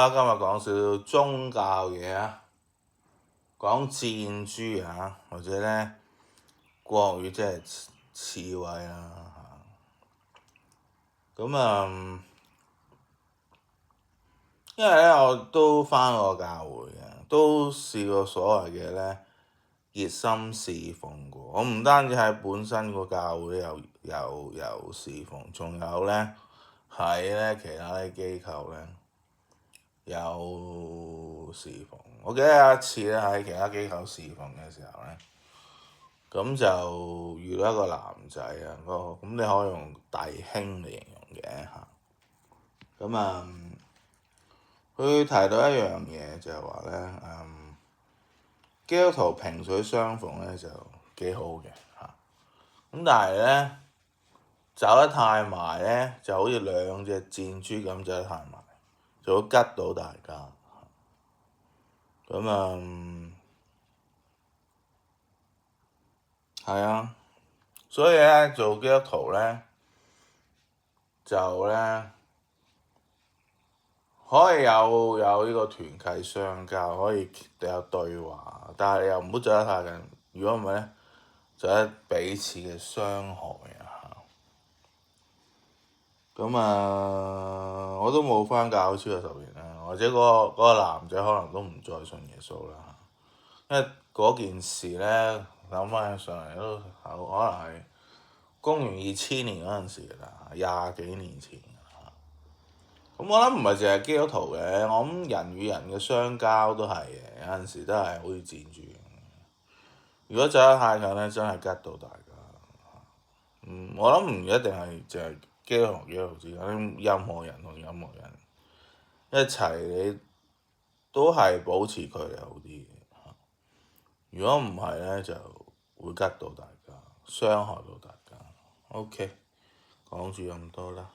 今日講少少宗教嘢啊，講箭豬啊，或者咧國語即係刺蝟啦嚇。咁因為咧我都返過教會嘅，都試過所謂嘅咧熱心侍奉過。我唔單止喺本身個教會有侍奉，仲有咧喺咧其他啲機構咧有侍奉。我記得有一次咧喺其他機構侍奉嘅時候咧，咁就遇到一個男仔啊，咁你可以用弟兄嚟形容嘅嚇。佢提到一樣嘢就係話咧，基督徒萍水相逢咧就幾好嘅嚇。咁但係咧走得太埋咧，就好似兩隻箭豬咁走得太埋，就會吉到大家。係啊，所以咧做基督徒咧就咧可以有呢個團契相交，可以有對話，但係你又唔好走得太近。如果唔係咧，就係彼此嘅傷害啊！我都冇返教會超過10年啦，或者嗰個男仔可能都唔再信耶穌啦。因為嗰件事咧，諗翻起上嚟都可能係公元2000年嗰陣時啦，20幾年前。咁我諗唔係淨係基督徒嘅，我諗人與人嘅相交都係嘅，有陣時都係好似箭豬咁。如果走得太近咧，真係吉到大家。我諗唔一定係淨係基督徒同基督徒之間，任何人同任何人一齊，你都係保持距離好啲嘅。如果唔係咧，就會吉到大家，傷害到大家。OK，講住咁多啦。